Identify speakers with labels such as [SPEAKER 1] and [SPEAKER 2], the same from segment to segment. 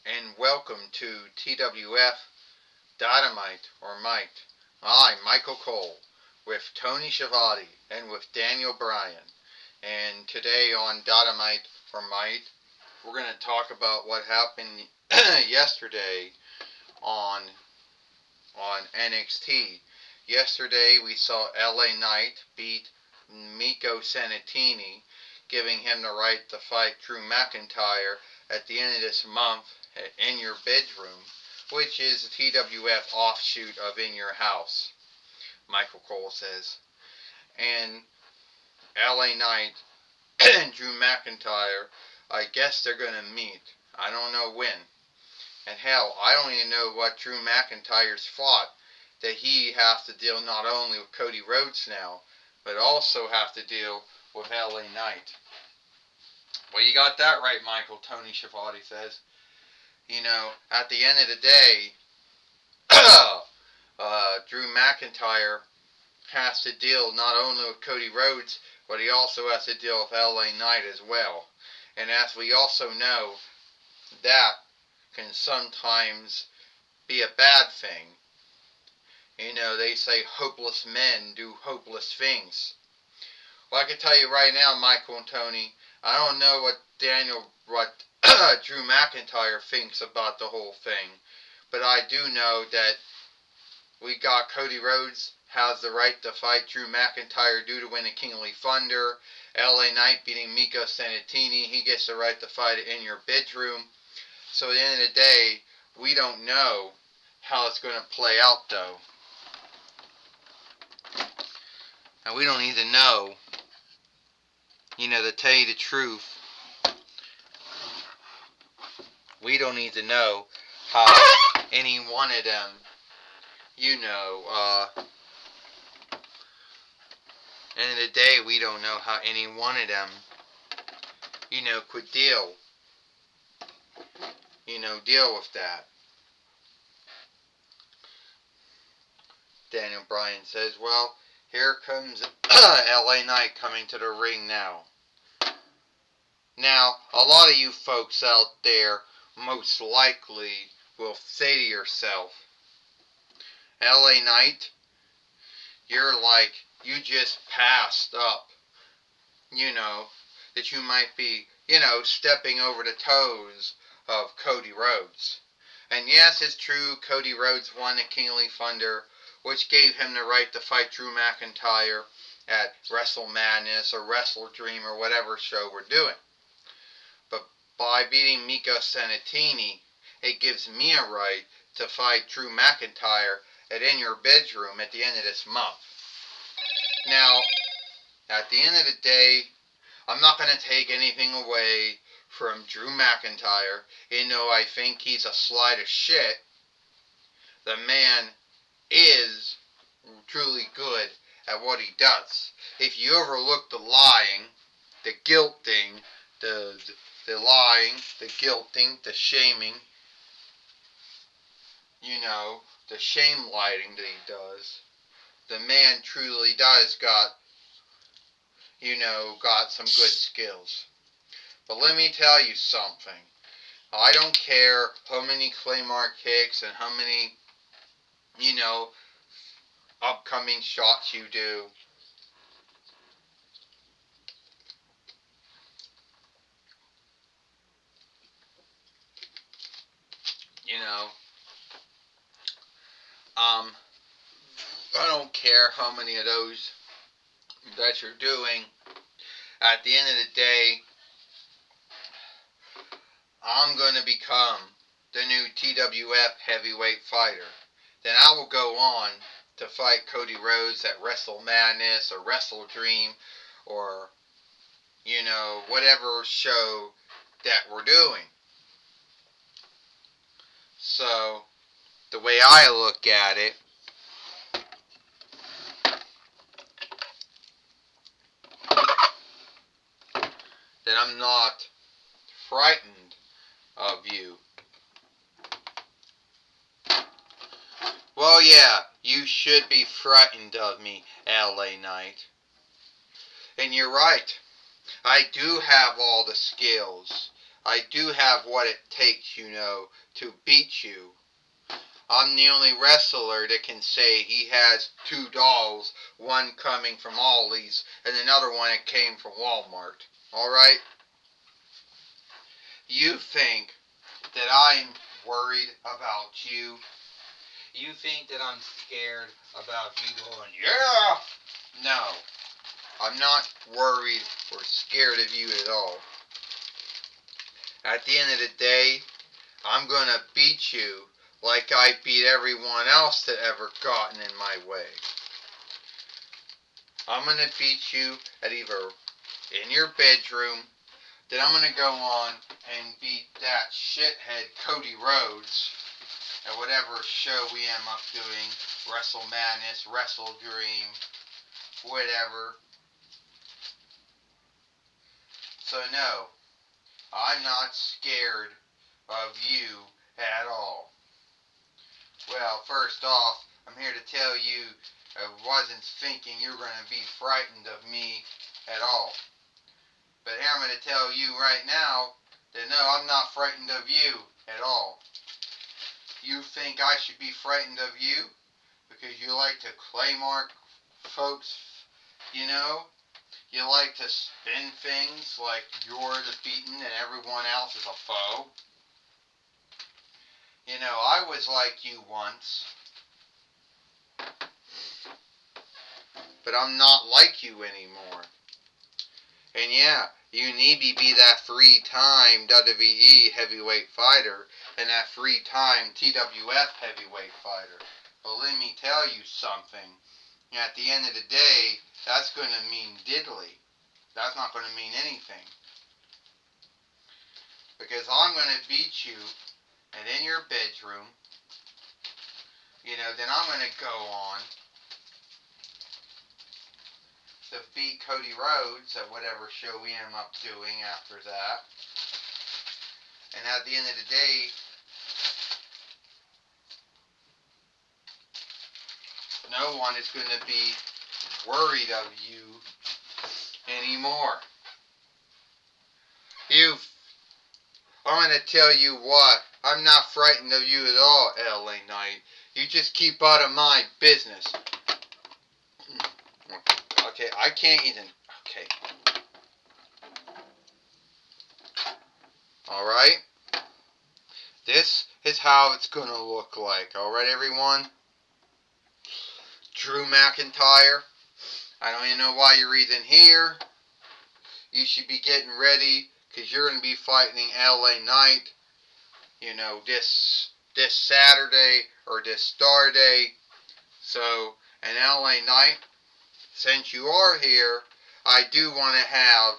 [SPEAKER 1] and welcome to TWF Dynamite or Mite. I'm Michael Cole with Tony Schiavone and with Daniel Bryan. And today on Dynamite or Mite, we're going to talk about what happened yesterday on NXT. Yesterday we saw LA Knight beat Miko Sanatini, giving him the right to fight Drew McIntyre at the end of this month at In Your Bedroom, which is a TWF offshoot of In Your House, Michael Cole says. And LA Knight and Drew McIntyre, I guess they're going to meet. I don't know when. And hell, I don't even know what Drew McIntyre's fought, that he has to deal not only with Cody Rhodes now, but also have to deal with LA Knight. Well, you got that right, Michael, Tony Schiavone says. You know, at the end of the day, Drew McIntyre has to deal not only with Cody Rhodes, but he also has to deal with LA Knight as well. And as we also know, that can sometimes be a bad thing. You know, they say hopeless men do hopeless things. Well, I can tell you right now, Michael and Tony, I don't know what Drew McIntyre thinks about the whole thing, but I do know that we got Cody Rhodes has the right to fight Drew McIntyre due to winning Kingly Thunder. LA Knight beating Miko Sanatini, he gets the right to fight it In Your Bedroom. So at the end of the day, we don't know how it's going to play out, though. And we don't need to know, to tell you the truth, we don't need to know how any one of them, end of the day, we don't know how any one of them, could deal with that. Daniel Bryan says, well, here comes LA Knight coming to the ring now. Now, a lot of you folks out there most likely will say to yourself, LA Knight, you just passed up, that you might be, stepping over the toes of Cody Rhodes. And yes, it's true, Cody Rhodes won the Kingly Thunder, which gave him the right to fight Drew McIntyre at Wrestle Madness or Wrestle Dream or whatever show we're doing. But by beating Miko Sanatini, it gives me a right to fight Drew McIntyre at In Your Bedroom at the end of this month. Now, at the end of the day, I'm not going to take anything away from Drew McIntyre, even though I think he's a slide of shit. The man is truly good at what he does. If you overlook the lying, the guilting, the lying, the guilting, the shaming, the shame lighting that he does, the man truly does got some good skills. But let me tell you something. I don't care how many Claymore kicks and how many, upcoming shots you do. I don't care how many of those that you're doing. At the end of the day, I'm going to become the new TWF heavyweight fighter. Then I will go on to fight Cody Rhodes at Wrestle Madness or Wrestle Dream or, whatever show that we're doing. So, the way I look at it, that I'm not frightened of you. Well, yeah, you should be frightened of me, LA Knight. And you're right. I do have all the skills. I do have what it takes, to beat you. I'm the only wrestler that can say he has two dolls, one coming from Ollie's and another one that came from Walmart. Alright? You think that I'm worried about you? You think that I'm scared about you going, yeah? No. I'm not worried or scared of you at all. At the end of the day, I'm going to beat you like I beat everyone else that ever gotten in my way. I'm going to beat you at either in your bedroom, then I'm going to go on and beat that shithead Cody Rhodes at whatever show we end up doing, Wrestle Madness, Wrestle Dream, whatever. So no, I'm not scared of you at all. Well, first off, I'm here to tell you I wasn't thinking you were going to be frightened of me at all. But here I'm going to tell you right now that no, I'm not frightened of you at all. You think I should be frightened of you because you like to claymore folks, you know? You like to spin things like you're the beaten and everyone else is a foe. You know, I was like you once. But I'm not like you anymore. And yeah, you need to be that 3-time WWE heavyweight fighter and that 3-time TWF heavyweight fighter. But let me tell you something. At the end of the day, that's going to mean diddly. That's not going to mean anything. Because I'm going to beat you, and in your bedroom, then I'm going to go on to beat Cody Rhodes at whatever show we end up doing after that. And at the end of the day, no one is going to be worried of you anymore. I'm going to tell you what, I'm not frightened of you at all, LA Knight. You just keep out of my business. Okay, I can't even, okay. Alright? This is how it's going to look like. Alright, everyone? Drew McIntyre. I don't even know why you're even here. You should be getting ready because you're going to be fighting LA Knight, this Saturday or this Star Day. So, and LA Knight, since you are here, I do want to have,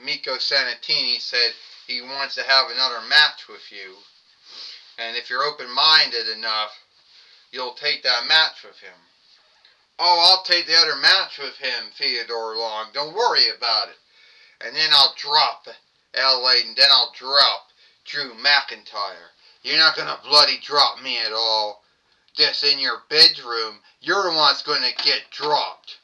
[SPEAKER 1] Miko Sanatini said he wants to have another match with you. And if you're open-minded enough, you'll take that match with him. Oh, I'll take the other match with him, Theodore Long. Don't worry about it. And then I'll drop LA, and then I'll drop Drew McIntyre. You're not going to bloody drop me at all. Just in your bedroom, you're the one that's going to get dropped.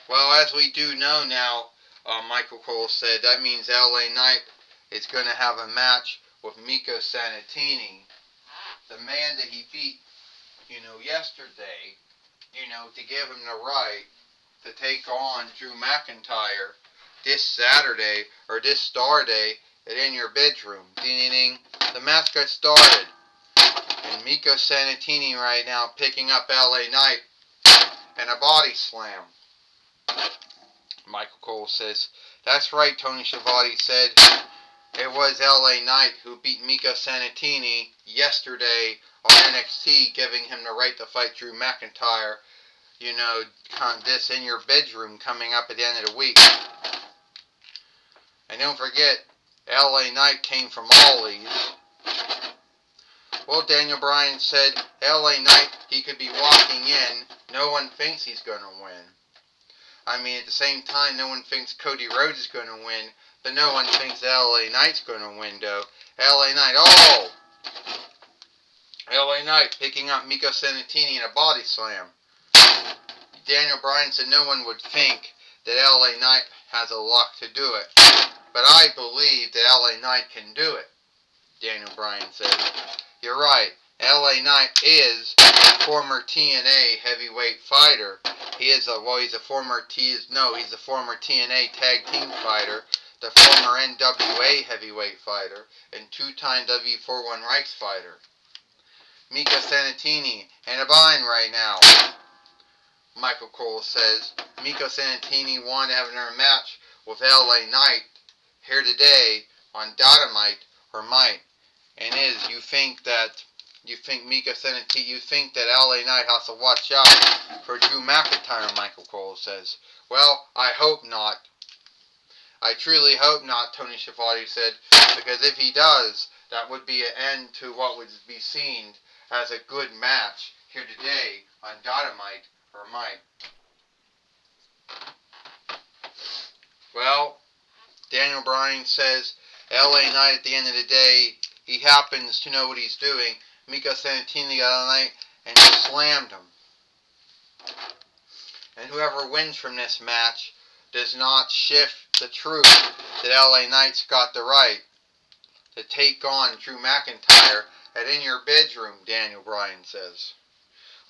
[SPEAKER 1] Well, as we do know now, Michael Cole said, that means LA Knight is going to have a match with Miko Sanatini, the man that he beat, yesterday, to give him the right to take on Drew McIntyre this Saturday or this Star Day in your bedroom. Ding-ding-ding. The match got started. And Miko Sanatini right now picking up LA Knight and a body slam. Michael Cole says, that's right, Tony Schiavone said. It was LA Knight who beat Miko Sanatini yesterday on NXT, giving him the right to fight Drew McIntyre. This in your bedroom coming up at the end of the week. And don't forget, LA Knight came from Ollie's. Well, Daniel Bryan said, LA Knight, he could be walking in. No one thinks he's going to win. I mean, at the same time, no one thinks Cody Rhodes is going to win. But no one thinks LA Knight's going to win, though. LA Knight, LA Knight picking up Miko Sanatini in a body slam. Daniel Bryan said no one would think that LA Knight has the luck to do it. But I believe that LA Knight can do it, Daniel Bryan said. You're right. LA Knight is a former TNA heavyweight fighter. He's a former TNA tag team fighter, the former NWA heavyweight fighter, and two-time W41 Rights fighter. Mika Sanatini in a bind right now, Michael Cole says. Mika Sanatini wanted to have another match with LA Knight here today on Dynamite or Might. And you think Mika Sanatini, you think that LA Knight has to watch out for Drew McIntyre, Michael Cole says. Well, I hope not. I truly hope not, Tony Schiavone said, because if he does, that would be an end to what would be seen as a good match here today on Dynamite or Might. Well, Daniel Bryan says LA Knight at the end of the day, he happens to know what he's doing. Mika Sanatini got LA Knight and slammed him. And whoever wins from this match does not shift the truth that LA Knight's got the right to take on Drew McIntyre at In Your Bedroom, Daniel Bryan says.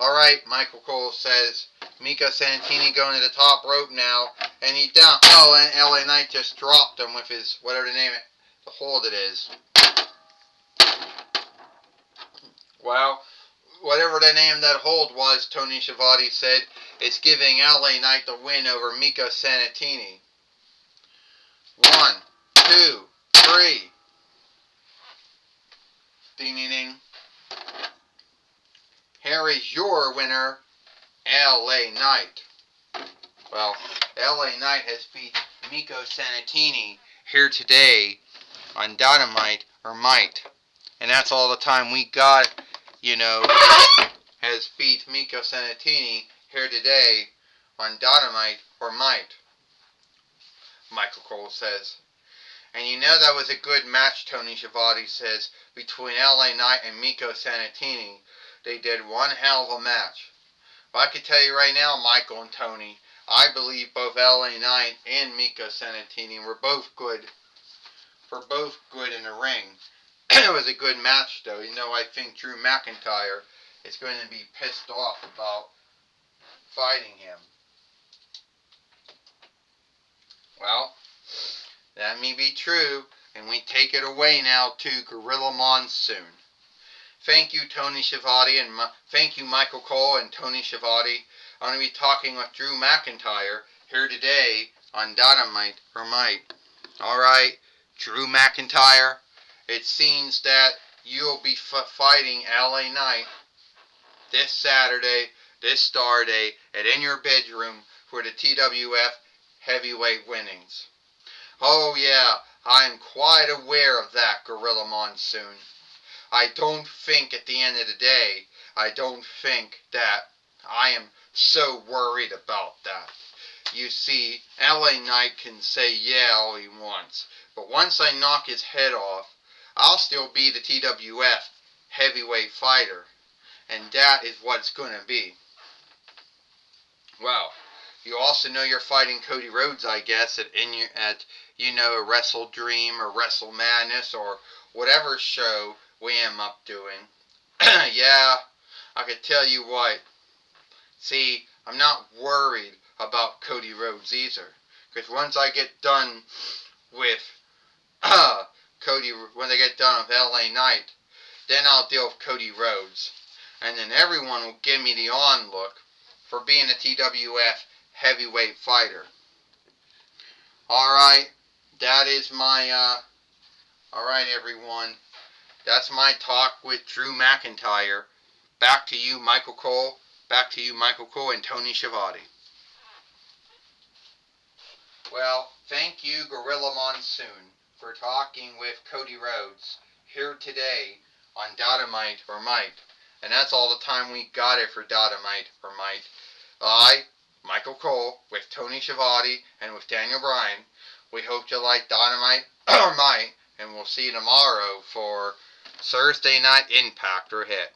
[SPEAKER 1] Alright, Michael Cole says, Mika Santini going to the top rope now, and he down. Oh, and LA Knight just dropped him with his, whatever the name, the hold it is. Well, whatever the name of that hold was, Tony Schiavone said, it's giving LA Knight the win over Mika Santini. 1, 2, 3. Ding, ding, ding. Here is your winner, LA Knight. Well, LA Knight has beat Mika Santini here today on Dynamite or Might. And that's all the time we got, has beat Mika Santini here today on Dynamite or Might, Michael Cole says. And that was a good match, Tony Schiavone says, between LA Knight and Mika Santini. They did one hell of a match. But I can tell you right now, Michael and Tony, I believe both LA Knight and Mika Santini were both good in the ring. It was a good match, though. I think Drew McIntyre is going to be pissed off about fighting him. Well, that may be true, and we take it away now to Gorilla Monsoon. Thank you, Tony Schiavone, and thank you, Michael Cole and Tony Schiavone. I'm going to be talking with Drew McIntyre here today on Dynamite or Might. Alright, Drew McIntyre, it seems that you'll be fighting LA Knight this Saturday, this Star Day, at In Your Bedroom for the TWF Heavyweight Winnings. Oh yeah, I'm quite aware of that, Gorilla Monsoon. I don't think at the end of the day, I don't think that I am so worried about that. You see, LA Knight can say yeah all he wants, but once I knock his head off, I'll still be the TWF heavyweight fighter, and that is what it's going to be. Well, you also know you're fighting Cody Rhodes, I guess, at a Wrestle Dream or Wrestle Madness or whatever show we am up doing. Yeah, I could tell you what. See, I'm not worried about Cody Rhodes either, because once I get done with when I get done with LA Knight, then I'll deal with Cody Rhodes, and then everyone will give me the on-look for being a TWF heavyweight fighter. Alright, that is my, alright everyone, that's my talk with Drew McIntyre. Back to you, Michael Cole. Back to you, Michael Cole and Tony Schiavone. Well, thank you, Gorilla Monsoon, for talking with Cody Rhodes here today on Dynamite or Might. And that's all the time we got it for Dynamite or Might. I, Michael Cole, with Tony Schiavone and with Daniel Bryan, we hope you like Dynamite or Might, and we'll see you tomorrow for Thursday Night Impact or Hit.